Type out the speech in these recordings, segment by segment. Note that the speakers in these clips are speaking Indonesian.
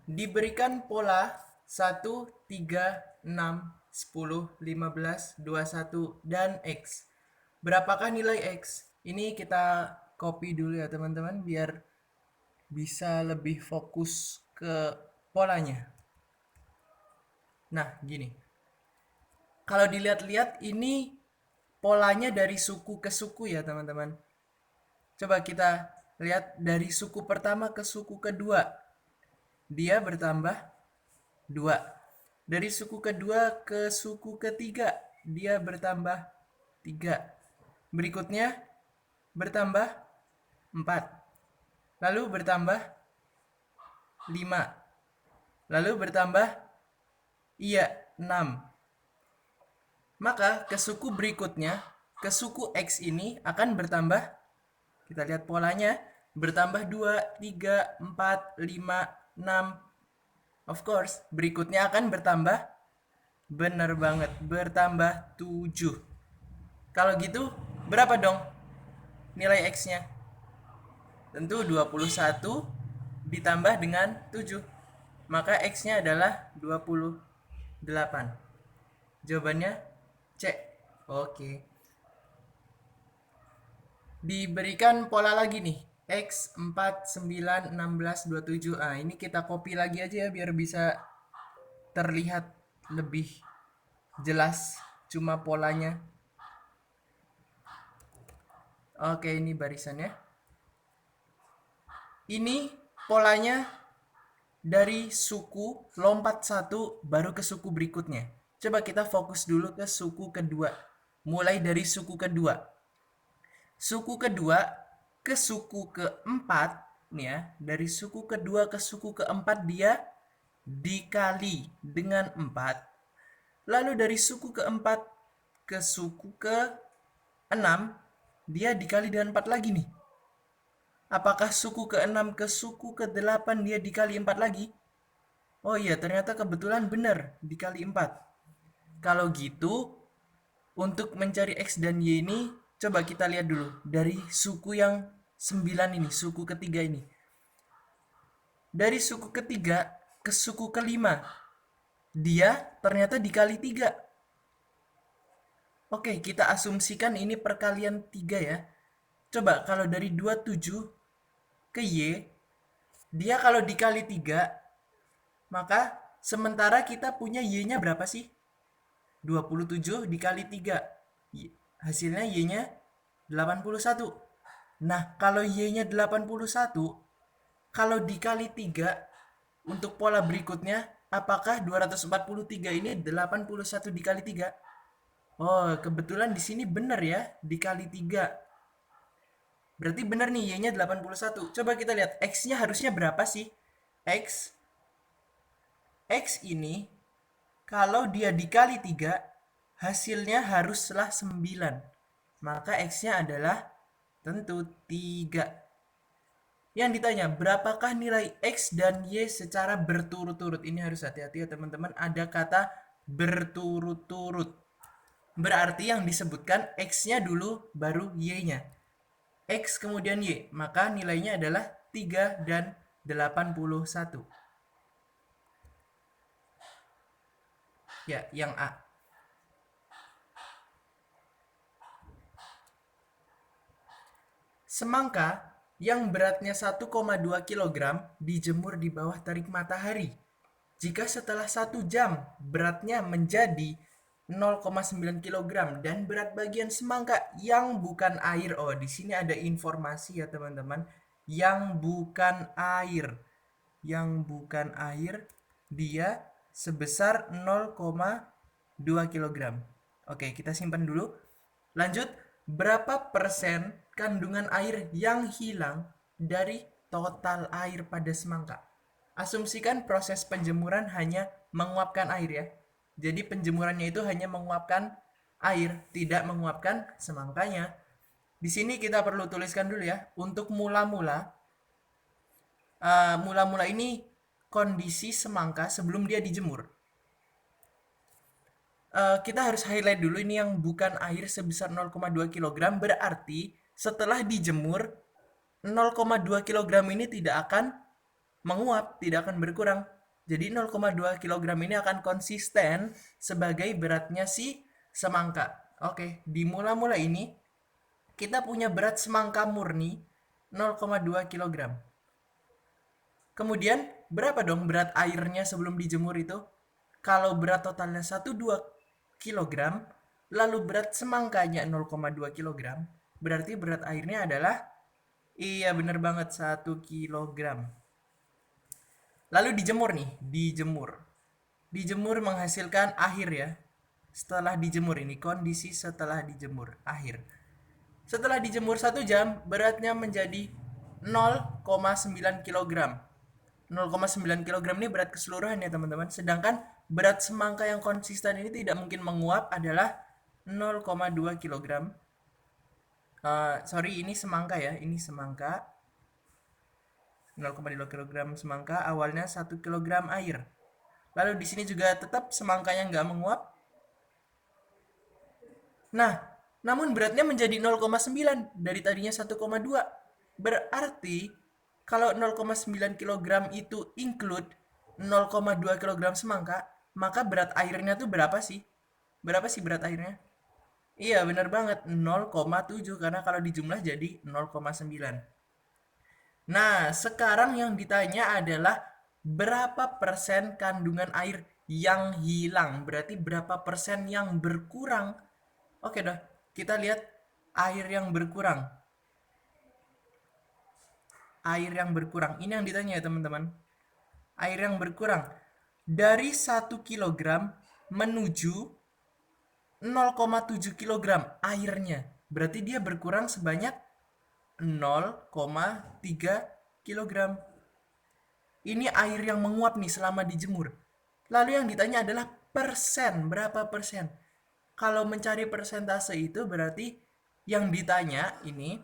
Diberikan pola 1, 3, 6, 10, 15, 21, dan X. Berapakah nilai X? Ini kita copy dulu ya teman-teman, biar bisa lebih fokus ke polanya. Nah, gini. Kalau dilihat-lihat ini polanya dari suku ke suku ya teman-teman. Coba kita lihat dari suku pertama ke suku kedua. Dia bertambah 2. Dari suku kedua ke suku ketiga, dia bertambah 3. Berikutnya bertambah 4. Lalu bertambah 5. Lalu bertambah 6. Maka ke suku berikutnya, ke suku X ini akan bertambah, kita lihat polanya, bertambah 2, 3, 4, 5, 6. Of course, berikutnya akan bertambah, bener banget, bertambah 7. Kalau gitu, berapa dong nilai X-nya? Tentu 21 ditambah dengan 7. Maka X-nya adalah 28. Jawabannya C. Oke. Diberikan pola lagi nih. X 4, 9, 16, 27. Ah, ini kita copy lagi aja ya biar bisa terlihat lebih jelas cuma polanya. Oke, ini barisannya. Ini polanya dari suku lompat satu baru ke suku berikutnya. Coba kita fokus dulu ke suku kedua. Mulai dari suku kedua. Suku kedua ke suku keempat, nih ya, dari suku kedua ke suku keempat dia dikali dengan 4. Lalu dari suku keempat ke suku ke-6 dia dikali dengan 4 lagi nih. Apakah suku ke-6 ke suku ke-8 dia dikali 4 lagi? Oh iya, ternyata kebetulan benar dikali 4. Kalau gitu, untuk mencari X dan Y ini, coba kita lihat dulu. Dari suku yang 9 ini, suku ketiga ini. Dari suku ketiga ke suku kelima, dia ternyata dikali 3. Oke, kita asumsikan ini perkalian 3 ya. Coba kalau dari 27 ke Y, dia kalau dikali 3, maka sementara kita punya Y-nya berapa sih? 27 dikali 3. Hasilnya Y-nya 81. Nah, kalau Y-nya 81, kalau dikali 3 untuk pola berikutnya, apakah 243 ini 81 dikali 3? Oh, kebetulan di sini benar ya, dikali 3. Berarti benar nih, Y-nya 81. Coba kita lihat, X-nya harusnya berapa sih? X ini kalau dia dikali 3, hasilnya haruslah 9. Maka X-nya adalah tentu 3. Yang ditanya, berapakah nilai X dan Y secara berturut-turut? Ini harus hati-hati ya teman-teman, ada kata berturut-turut. Berarti yang disebutkan X-nya dulu baru Y-nya. X kemudian Y, maka nilainya adalah 3 dan 81. Ya, yang A. Semangka yang beratnya 1,2 kg dijemur di bawah terik matahari. Jika setelah 1 jam beratnya menjadi 0,9 kg dan berat bagian semangka yang bukan air. Oh, di sini ada informasi ya teman-teman. Yang bukan air. Yang bukan air dia sebesar 0,2 kg. Oke, kita simpan dulu. Lanjut, berapa persen kandungan air yang hilang dari total air pada semangka? Asumsikan proses penjemuran hanya menguapkan air ya. Jadi penjemurannya itu hanya menguapkan air, tidak menguapkan semangkanya. Di sini kita perlu tuliskan dulu ya. Untuk mula-mula, mula-mula ini kondisi semangka sebelum dia dijemur. Kita harus highlight dulu ini yang bukan air sebesar 0,2 kg, berarti setelah dijemur 0,2 kg ini tidak akan menguap, tidak akan berkurang. Jadi 0,2 kg ini akan konsisten sebagai beratnya si semangka. Oke, di mula-mula ini kita punya berat semangka murni 0,2 kg. Kemudian berapa dong berat airnya sebelum dijemur itu? Kalau berat totalnya 1,2 kg, lalu berat semangkanya 0,2 kg, berarti berat airnya adalah, iya bener banget, 1 kg. Lalu dijemur nih, dijemur. Dijemur menghasilkan akhir ya. Setelah dijemur ini, kondisi setelah dijemur, akhir. Setelah dijemur 1 jam, beratnya menjadi 0,9 kg. 0,9 kg ini berat keseluruhan ya teman-teman. Sedangkan berat semangka yang konsisten ini tidak mungkin menguap adalah 0,2 kg. Sorry, ini semangka ya. Ini semangka. 0,2 kg semangka, awalnya 1 kg air. Lalu di sini juga tetap semangkanya nggak menguap. Nah, namun beratnya menjadi 0,9 dari tadinya 1,2. Berarti kalau 0,9 kg itu include 0,2 kg semangka, maka berat airnya tuh berapa sih? Berapa sih berat airnya? Iya, benar banget, 0,7 karena kalau dijumlah jadi 0,9. Nah, sekarang yang ditanya adalah berapa persen kandungan air yang hilang? Berarti berapa persen yang berkurang? Oke dah, kita lihat air yang berkurang. Air yang berkurang, ini yang ditanya ya teman-teman. Air yang berkurang dari 1 kg menuju 0,7 kg airnya. Berarti dia berkurang sebanyak 0,3 kg. Ini air yang menguap nih selama dijemur. Lalu yang ditanya adalah persen, berapa persen? Kalau mencari persentase itu berarti yang ditanya ini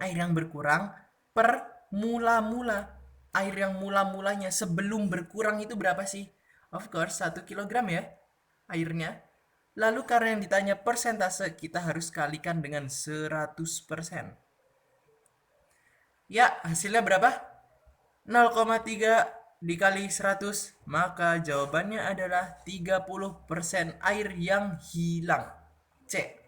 air yang berkurang per mula-mula. Air yang mula-mulanya sebelum berkurang itu berapa sih? Of course 1 kg ya airnya. Lalu karena yang ditanya persentase, kita harus kalikan dengan 100%. Ya, hasilnya berapa? 0,3 dikali 100, maka jawabannya adalah 30% air yang hilang. C.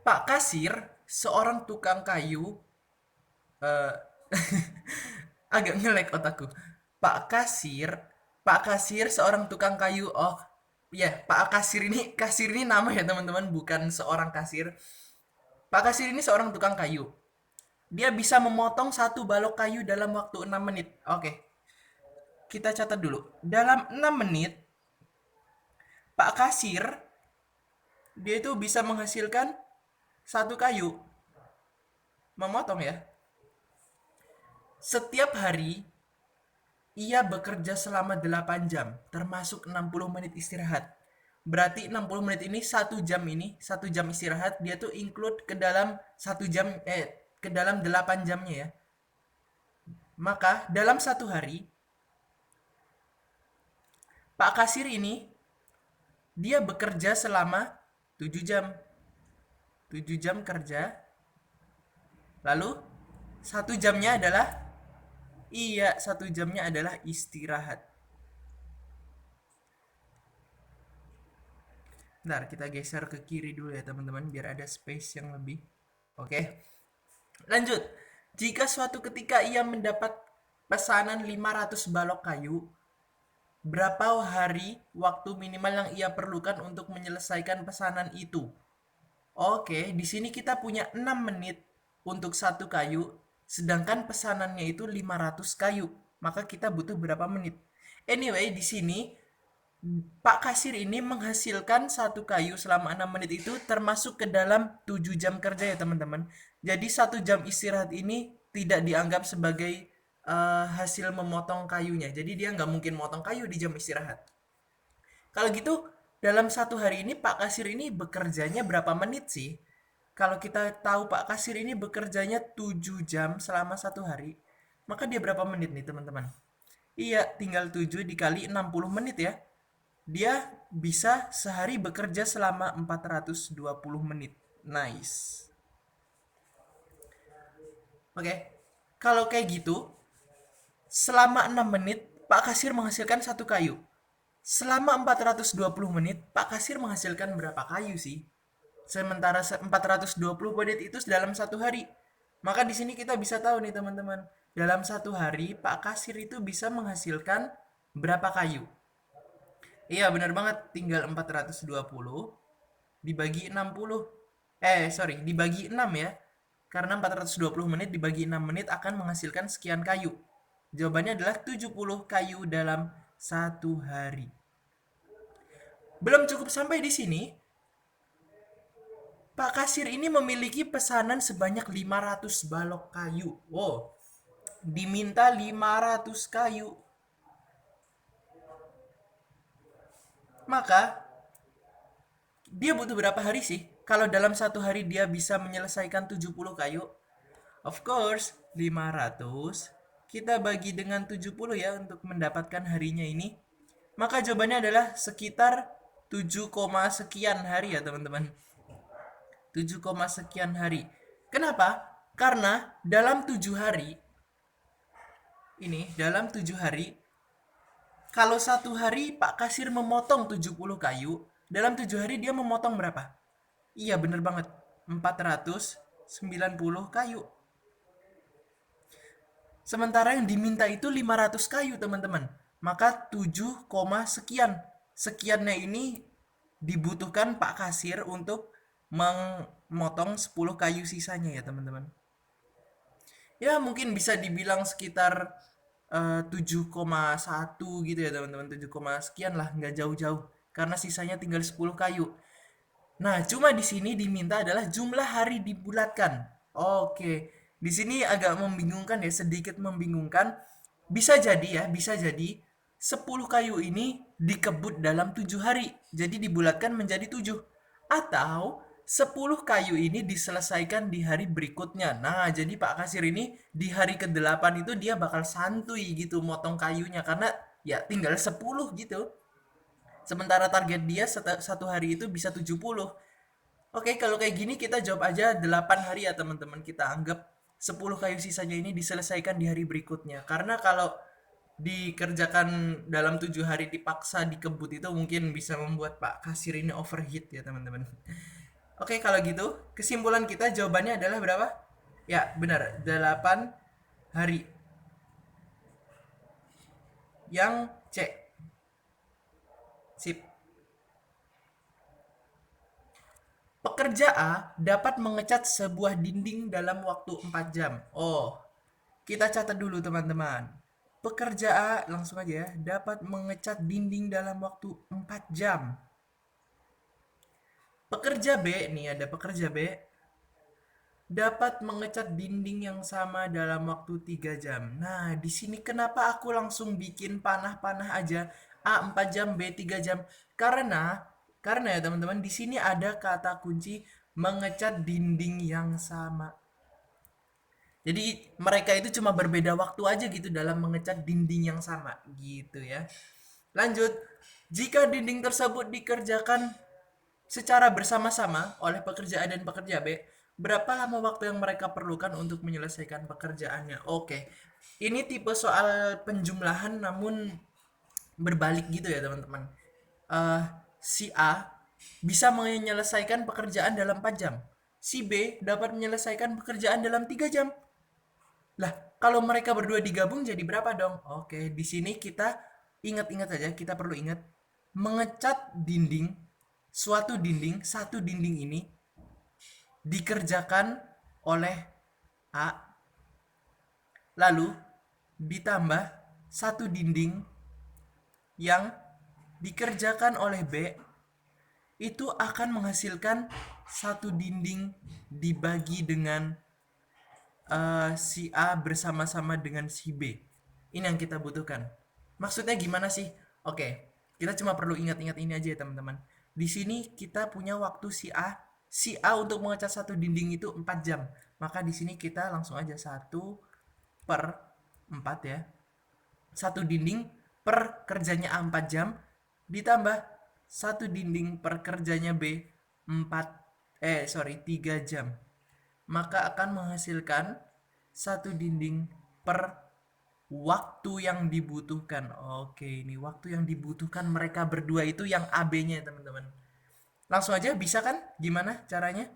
Pak kasir, seorang tukang kayu, eh, agak ngelek otakku. Pak kasir, Pak kasir seorang tukang kayu. Oh, ya, Pak kasir ini nama ya teman-teman, bukan seorang kasir. Pak kasir ini seorang tukang kayu. Dia bisa memotong satu balok kayu dalam waktu 6 menit. Oke, kita catat dulu. Dalam 6 menit, Pak kasir, dia itu bisa menghasilkan satu kayu. Memotong ya. Setiap hari, ia bekerja selama 8 jam, termasuk 60 menit istirahat. Berarti 60 menit ini 1 jam istirahat, dia tuh include ke dalam 1 jam, ke dalam 8 jamnya ya. Maka dalam 1 hari, Pak kasir ini dia bekerja selama 7 jam. 7 jam kerja. Lalu 1 jamnya adalah, iya, 1 jamnya adalah istirahat. Bentar, kita geser ke kiri dulu ya teman-teman, biar ada space yang lebih. Oke. Lanjut. Jika suatu ketika ia mendapat pesanan 500 balok kayu, berapa hari waktu minimal yang ia perlukan untuk menyelesaikan pesanan itu? Oke, di sini kita punya 6 menit untuk satu kayu, sedangkan pesanannya itu 500 kayu. Maka kita butuh berapa menit? Anyway, di sini Pak kasir ini menghasilkan satu kayu selama 6 menit itu termasuk ke dalam 7 jam kerja ya teman-teman. Jadi 1 jam istirahat ini tidak dianggap sebagai hasil memotong kayunya. Jadi dia nggak mungkin motong kayu di jam istirahat. Kalau gitu dalam 1 hari ini Pak kasir ini bekerjanya berapa menit sih? Kalau kita tahu Pak kasir ini bekerjanya 7 jam selama 1 hari, maka dia berapa menit nih teman-teman? Iya, tinggal 7 dikali 60 menit ya. Dia bisa sehari bekerja selama 420 menit. Nice. Oke, kalau kayak gitu, selama 6 menit, Pak Kasir menghasilkan satu kayu. Selama 420 menit, Pak Kasir menghasilkan berapa kayu sih? Sementara 420 menit itu dalam satu hari. Maka di sini kita bisa tahu nih teman-teman. Dalam satu hari, Pak Kasir itu bisa menghasilkan berapa kayu? Iya benar banget, tinggal 420 dibagi 60. Sorry, dibagi 6 ya. Karena 420 menit dibagi 6 menit akan menghasilkan sekian kayu. Jawabannya adalah 70 kayu dalam satu hari. Belum cukup sampai di sini, Pak Kasir ini memiliki pesanan sebanyak 500 balok kayu. Wow, diminta 500 kayu. Maka, dia butuh berapa hari sih? Kalau dalam satu hari dia bisa menyelesaikan 70 kayu, of course, 500 kita bagi dengan 70 ya untuk mendapatkan harinya ini. Maka jawabannya adalah sekitar 7, sekian hari ya teman-teman. 7, sekian hari. Kenapa? Karena dalam 7 hari, dalam 7 hari, kalau satu hari Pak Kasir memotong 70 kayu, dalam 7 hari dia memotong berapa? Iya bener banget, 490 kayu. Sementara yang diminta itu 500 kayu teman-teman. Maka 7, sekian. Sekiannya ini dibutuhkan Pak Kasir untuk memotong 10 kayu sisanya ya teman-teman. Ya mungkin bisa dibilang sekitar 7,1 gitu ya teman-teman, 7, sekian lah, nggak jauh-jauh karena sisanya tinggal 10 kayu. Nah, cuma di sini diminta adalah jumlah hari dibulatkan. Oke, di sini agak membingungkan ya, sedikit membingungkan. Bisa jadi ya, bisa jadi 10 kayu ini dikebut dalam 7 hari. Jadi dibulatkan menjadi 7. Atau 10 kayu ini diselesaikan di hari berikutnya. Nah, jadi Pak Kasir ini di hari ke-8 itu dia bakal santuy gitu motong kayunya karena ya tinggal 10 gitu. Sementara target dia satu hari itu bisa 70. Oke, kalau kayak gini kita jawab aja 8 hari ya teman-teman. Kita anggap 10 kayu sisanya ini diselesaikan di hari berikutnya. Karena kalau dikerjakan dalam 7 hari dipaksa dikebut itu mungkin bisa membuat Pak Kasir ini overheat ya teman-teman. Oke, kalau gitu kesimpulan kita jawabannya adalah berapa? Ya, benar. 8 hari. Yang C. Sip. Pekerja A dapat mengecat sebuah dinding dalam waktu 4 jam. Oh, kita catat dulu teman-teman. Pekerja A, langsung aja ya, dapat mengecat dinding dalam waktu 4 jam. Pekerja B, nih ada pekerja B, dapat mengecat dinding yang sama dalam waktu 3 jam. Nah, di sini kenapa aku langsung bikin panah-panah aja? A 4 jam, B 3 jam. Karena ya teman-teman, di sini ada kata kunci mengecat dinding yang sama. Jadi mereka itu cuma berbeda waktu aja gitu dalam mengecat dinding yang sama gitu ya. Lanjut, jika dinding tersebut dikerjakan secara bersama-sama oleh pekerja A dan pekerja B, berapa lama waktu yang mereka perlukan untuk menyelesaikan pekerjaannya? Oke, ini tipe soal penjumlahan namun berbalik gitu ya teman-teman. Si A bisa menyelesaikan pekerjaan dalam 4 jam. Si B dapat menyelesaikan pekerjaan dalam 3 jam. Lah, kalau mereka berdua digabung jadi berapa dong? Oke, di sini kita ingat-ingat aja, kita perlu ingat mengecat dinding, satu dinding ini dikerjakan oleh A, lalu ditambah satu dinding yang dikerjakan oleh B, itu akan menghasilkan satu dinding dibagi dengan si A bersama-sama dengan si B. Ini yang kita butuhkan. Maksudnya gimana sih? Oke, kita cuma perlu ingat-ingat ini aja ya teman-teman. Di sini kita punya waktu si A untuk mengecat satu dinding itu 4 jam. Maka di sini kita langsung aja 1/4 ya. Satu dinding per kerjanya A 4 jam ditambah satu dinding per kerjanya B 3 jam. Maka akan menghasilkan 1 dinding per waktu yang dibutuhkan. Oke, ini waktu yang dibutuhkan mereka berdua itu yang AB-nya, teman-teman. Langsung aja bisa kan? Gimana caranya?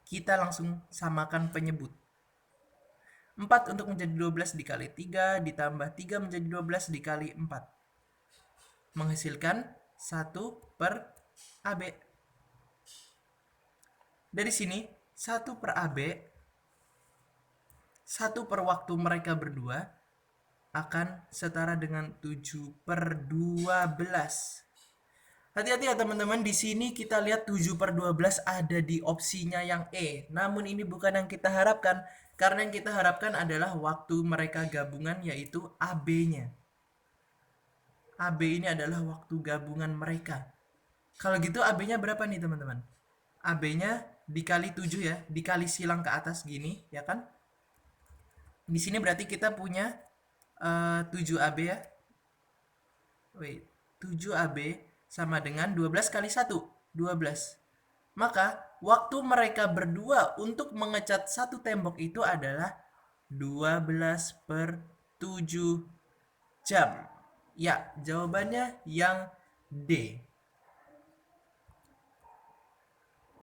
Kita langsung samakan penyebut. 4 untuk menjadi 12 dikali 3 ditambah 3 menjadi 12 dikali 4. Menghasilkan 1 per AB. Dari sini 1 per AB, 1 per waktu mereka berdua akan setara dengan 7 per 12. Hati-hati ya teman-teman, di sini kita lihat 7 per 12 ada di opsinya yang E. Namun ini bukan yang kita harapkan, karena yang kita harapkan adalah waktu mereka gabungan, yaitu AB-nya. AB ini adalah waktu gabungan mereka. Kalau gitu AB-nya berapa nih teman-teman? AB-nya dikali 7 ya, dikali silang ke atas gini, ya kan? Di sini berarti kita punya 7 AB ya. Wait, 7 AB sama dengan 12 kali 1, 12. Maka waktu mereka berdua untuk mengecat satu tembok itu adalah 12 per 7 jam. Ya, jawabannya yang D.